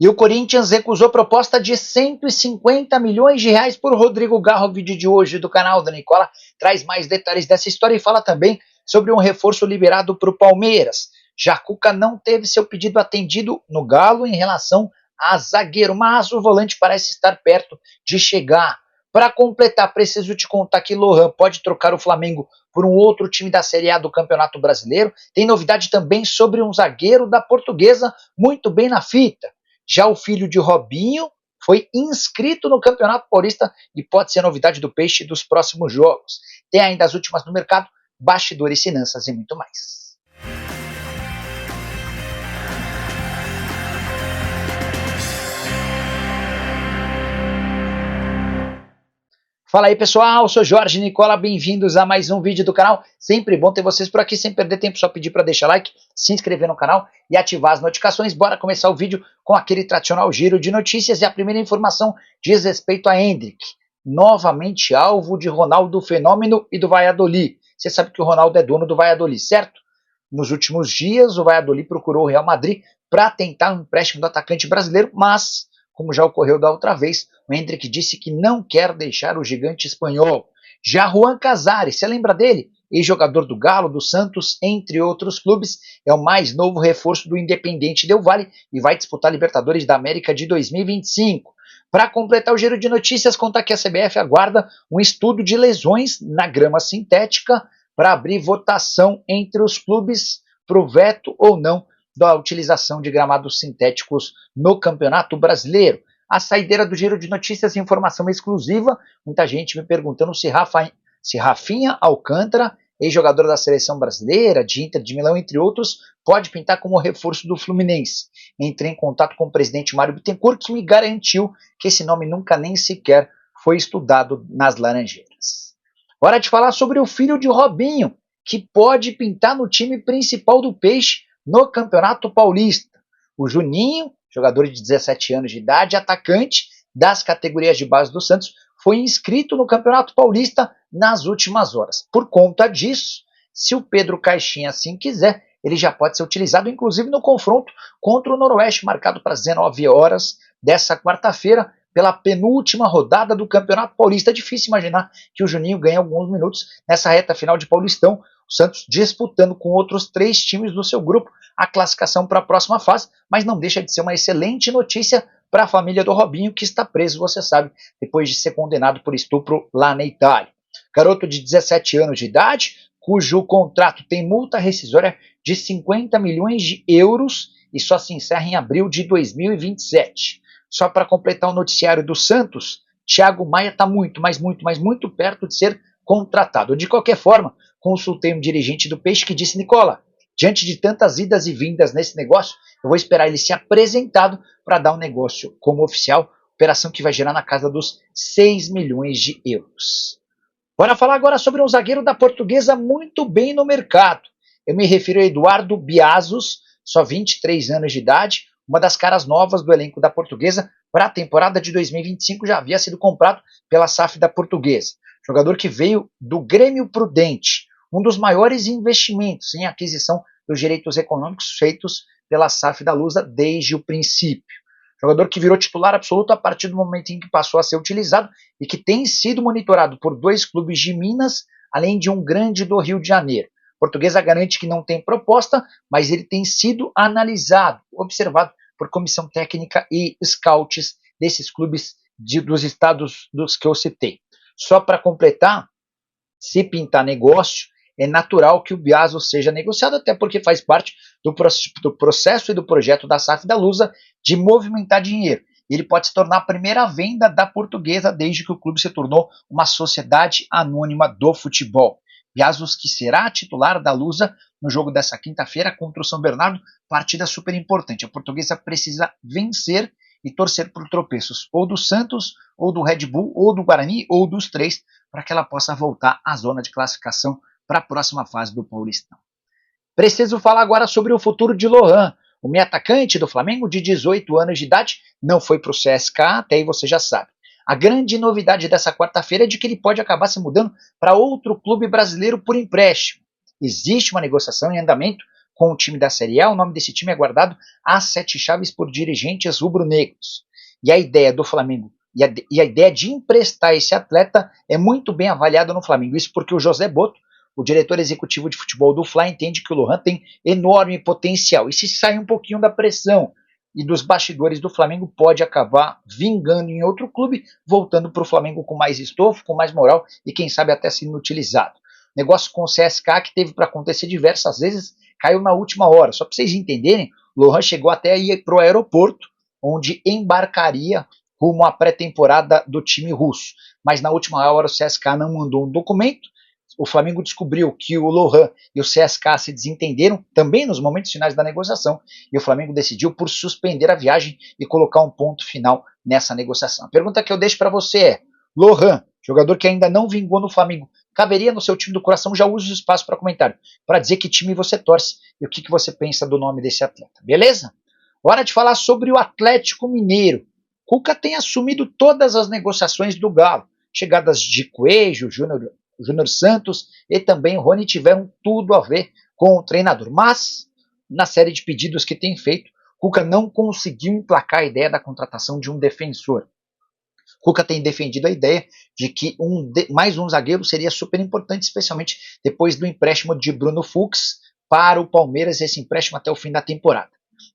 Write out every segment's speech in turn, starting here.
E o Corinthians recusou proposta de 150 milhões de reais por Rodrigo Garro. O vídeo de hoje do canal da Nicola traz mais detalhes dessa história e fala também sobre um reforço liberado para o Palmeiras. Já Cuca não teve seu pedido atendido no Galo em relação a zagueiro, mas o volante parece estar perto de chegar. Para completar, preciso te contar que Lohan pode trocar o Flamengo por um outro time da Série A do Campeonato Brasileiro. Tem novidade também sobre um zagueiro da Portuguesa, muito bem na fita. Já o filho de Robinho foi inscrito no Campeonato Paulista e pode ser novidade do Peixe dos próximos jogos. Tem ainda as últimas no mercado, bastidores, finanças e muito mais. Fala aí pessoal, eu sou Jorge Nicola, bem-vindos a mais um vídeo do canal. Sempre bom ter vocês por aqui, sem perder tempo, só pedir para deixar like, se inscrever no canal e ativar as notificações. Bora começar o vídeo com aquele tradicional giro de notícias e a primeira informação diz respeito a Endrick, novamente alvo de Ronaldo Fenômeno e do Valladolid. Você sabe que o Ronaldo é dono do Valladolid, certo? Nos últimos dias o Valladolid procurou o Real Madrid para tentar um empréstimo do atacante brasileiro, mas como já ocorreu da outra vez, o Endrick disse que não quer deixar o gigante espanhol. Já Juan Casares, você lembra dele? Ex-jogador do Galo, do Santos, entre outros clubes, é o mais novo reforço do Independiente Del Valle e vai disputar a Libertadores da América de 2025. Para completar o giro de notícias, conta que a CBF aguarda um estudo de lesões na grama sintética para abrir votação entre os clubes para o veto ou não da utilização de gramados sintéticos no Campeonato Brasileiro. A saideira do giro de notícias, informação exclusiva, muita gente me perguntando se Rafinha Alcântara, ex-jogador da seleção brasileira, de Inter de Milão, entre outros, pode pintar como reforço do Fluminense. Entrei em contato com o presidente Mário Bittencourt, que me garantiu que esse nome nunca nem sequer foi estudado nas Laranjeiras. Hora de falar sobre o filho de Robinho, que pode pintar no time principal do Peixe no Campeonato Paulista. O Juninho, jogador de 17 anos de idade, atacante das categorias de base do Santos, foi inscrito no Campeonato Paulista nas últimas horas. Por conta disso, se o Pedro Caixinha assim quiser, ele já pode ser utilizado, inclusive no confronto contra o Noroeste, marcado para as 19 horas dessa quarta-feira, pela penúltima rodada do Campeonato Paulista. É difícil imaginar que o Juninho ganhe alguns minutos nessa reta final de Paulistão, o Santos disputando com outros 3 times do seu grupo a classificação para a próxima fase, mas não deixa de ser uma excelente notícia para a família do Robinho, que está preso, você sabe, depois de ser condenado por estupro lá na Itália. Garoto de 17 anos de idade, cujo contrato tem multa rescisória de 50 milhões de euros e só se encerra em abril de 2027. Só para completar o noticiário do Santos, Thiago Maia está muito perto de ser contratado. De qualquer forma, consultei um dirigente do Peixe que disse: Nicola, diante de tantas idas e vindas nesse negócio, eu vou esperar ele ser apresentado para dar um negócio como oficial, operação que vai gerar na casa dos 6 milhões de euros. Bora falar agora sobre um zagueiro da Portuguesa muito bem no mercado. Eu me refiro a Eduardo Biazos, só 23 anos de idade, uma das caras novas do elenco da Portuguesa para a temporada de 2025, já havia sido comprado pela SAF da Portuguesa. Jogador que veio do Grêmio Prudente, um dos maiores investimentos em aquisição dos direitos econômicos feitos pela SAF da Lusa desde o princípio. Jogador que virou titular absoluto a partir do momento em que passou a ser utilizado e que tem sido monitorado por 2 clubes de Minas, além de um grande do Rio de Janeiro. Portuguesa garante que não tem proposta, mas ele tem sido analisado, observado por comissão técnica e scouts desses clubes dos estados dos que eu citei. Só para completar, se pintar negócio, é natural que o Biazos seja negociado, até porque faz parte do processo e do projeto da SAF da Lusa de movimentar dinheiro. Ele pode se tornar a primeira venda da Portuguesa desde que o clube se tornou uma sociedade anônima do futebol. Biazos, que será titular da Lusa no jogo dessa quinta-feira contra o São Bernardo, partida super importante. A Portuguesa precisa vencer e torcer por tropeços ou do Santos, ou do Red Bull, ou do Guarani, ou dos 3, para que ela possa voltar à zona de classificação para a próxima fase do Paulistão. Preciso falar agora sobre o futuro de Lohan. O meio atacante do Flamengo, de 18 anos de idade, não foi para o CSKA, até aí você já sabe. A grande novidade dessa quarta-feira é de que ele pode acabar se mudando para outro clube brasileiro por empréstimo. Existe uma negociação em andamento com o time da Série A. O nome desse time é guardado às 7 chaves por dirigentes rubro-negros. E a ideia do Flamengo e a ideia de emprestar esse atleta é muito bem avaliada no Flamengo. Isso porque o José Boto, o diretor executivo de futebol do Fla, entende que o Lohan tem enorme potencial. E se sair um pouquinho da pressão e dos bastidores do Flamengo, pode acabar vingando em outro clube, voltando para o Flamengo com mais estofo, com mais moral e quem sabe até sendo utilizado. Negócio com o CSKA que teve para acontecer diversas vezes, caiu na última hora. Só para vocês entenderem, o Lohan chegou até a ir para o aeroporto, onde embarcaria rumo à pré-temporada do time russo. Mas na última hora o CSKA não mandou um documento. O Flamengo descobriu que o Lohan e o CSKA se desentenderam também nos momentos finais da negociação e o Flamengo decidiu por suspender a viagem e colocar um ponto final nessa negociação. A pergunta que eu deixo para você é: Lohan, jogador que ainda não vingou no Flamengo, caberia no seu time do coração? Já use o espaço para comentário, para dizer que time você torce e o que você pensa do nome desse atleta, beleza? Hora de falar sobre o Atlético Mineiro. Cuca tem assumido todas as negociações do Galo. Chegadas de Coelho, Júnior Santos e também o Rony tiveram tudo a ver com o treinador. Mas, na série de pedidos que tem feito, Cuca não conseguiu emplacar a ideia da contratação de um defensor. Cuca tem defendido a ideia de que mais um zagueiro seria super importante, especialmente depois do empréstimo de Bruno Fux para o Palmeiras, esse empréstimo até o fim da temporada.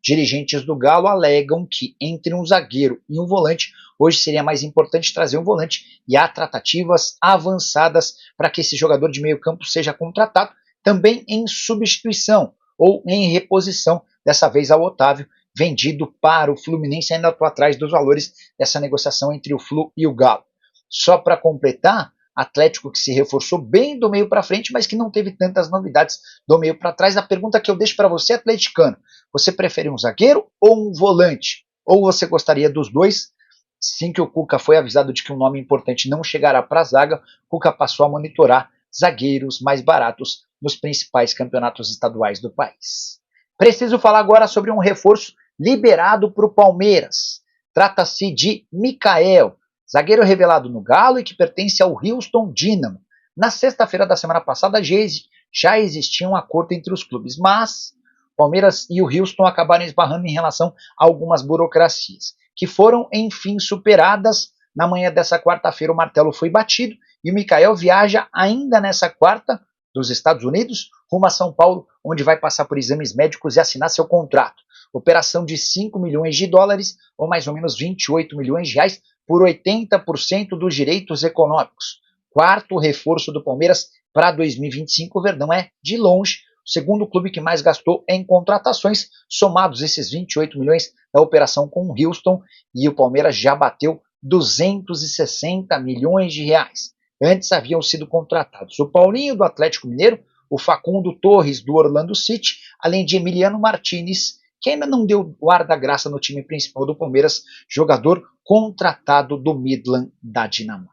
Dirigentes do Galo alegam que entre um zagueiro e um volante, hoje seria mais importante trazer um volante e há tratativas avançadas para que esse jogador de meio campo seja contratado, também em substituição ou em reposição, dessa vez ao Otávio, vendido para o Fluminense. Ainda estou atrás dos valores dessa negociação entre o Flu e o Galo. Só para completar, Atlético que se reforçou bem do meio para frente, mas que não teve tantas novidades do meio para trás. A pergunta que eu deixo para você, atleticano: você prefere um zagueiro ou um volante? Ou você gostaria dos dois? Sim, que o Cuca foi avisado de que um nome importante não chegará para a zaga, Cuca passou a monitorar zagueiros mais baratos nos principais campeonatos estaduais do país. Preciso falar agora sobre um reforço liberado para o Palmeiras. Trata-se de Mikael, zagueiro revelado no Galo e que pertence ao Houston Dynamo. Na sexta-feira da semana passada já existia um acordo entre os clubes, mas Palmeiras e o Houston acabaram esbarrando em relação a algumas burocracias, que foram enfim superadas. Na manhã dessa quarta-feira o martelo foi batido e o Mikael viaja ainda nessa quarta dos Estados Unidos rumo a São Paulo, onde vai passar por exames médicos e assinar seu contrato. Operação de 5 milhões de dólares, ou mais ou menos 28 milhões de reais, por 80% dos direitos econômicos. Quarto reforço do Palmeiras para 2025, o Verdão é, de longe, o segundo clube que mais gastou em contratações, somados esses 28 milhões da operação com o Houston, e o Palmeiras já bateu 260 milhões de reais. Antes haviam sido contratados o Paulinho do Atlético Mineiro, o Facundo Torres do Orlando City, além de Emiliano Martinez, que ainda não deu o ar da graça no time principal do Palmeiras, jogador contratado do Midland da Dinamarca.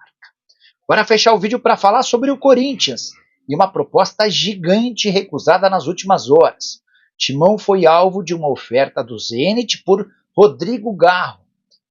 Agora fechar o vídeo para falar sobre o Corinthians e uma proposta gigante recusada nas últimas horas. Timão foi alvo de uma oferta do Zenit por Rodrigo Garro.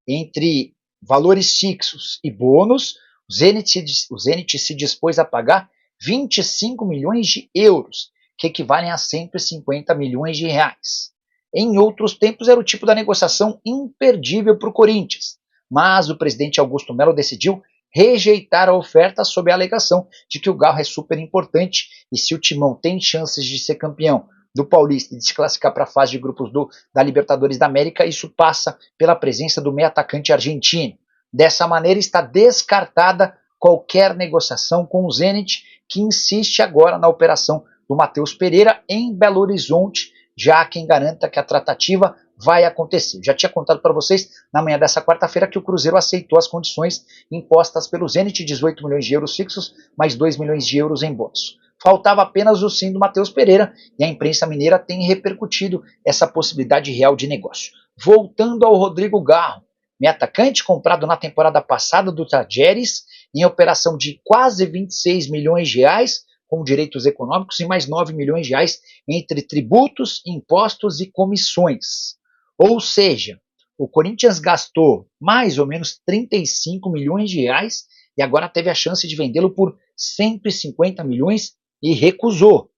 Entre valores fixos e bônus, o Zenit se dispôs a pagar 25 milhões de euros, que equivalem a 150 milhões de reais. Em outros tempos era o tipo da negociação imperdível para o Corinthians, mas o presidente Augusto Melo decidiu rejeitar a oferta sob a alegação de que o Garro é super importante e se o Timão tem chances de ser campeão do Paulista e de se classificar para a fase de grupos da Libertadores da América, isso passa pela presença do meio atacante argentino. Dessa maneira está descartada qualquer negociação com o Zenit, que insiste agora na operação do Matheus Pereira em Belo Horizonte, já há quem garanta que a tratativa vai acontecer. Já tinha contado para vocês na manhã dessa quarta-feira que o Cruzeiro aceitou as condições impostas pelo Zenit, 18 milhões de euros fixos, mais 2 milhões de euros em bônus. Faltava apenas o sim do Matheus Pereira e a imprensa mineira tem repercutido essa possibilidade real de negócio. Voltando ao Rodrigo Garro, meio atacante comprado na temporada passada do Tajeres, em operação de quase 26 milhões de reais, com direitos econômicos, e mais 9 milhões de reais entre tributos, impostos e comissões. Ou seja, o Corinthians gastou mais ou menos 35 milhões de reais e agora teve a chance de vendê-lo por 150 milhões e recusou.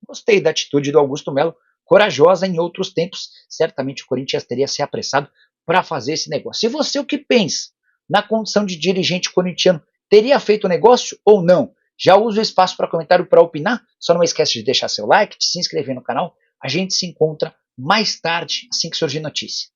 Gostei da atitude do Augusto Melo, corajosa em outros tempos, certamente o Corinthians teria se apressado para fazer esse negócio. E você o que pensa? Na condição de dirigente corintiano, teria feito o negócio ou não? Já usa o espaço para comentário para opinar? Só não esquece de deixar seu like, de se inscrever no canal. A gente se encontra mais tarde, assim que surgir notícia.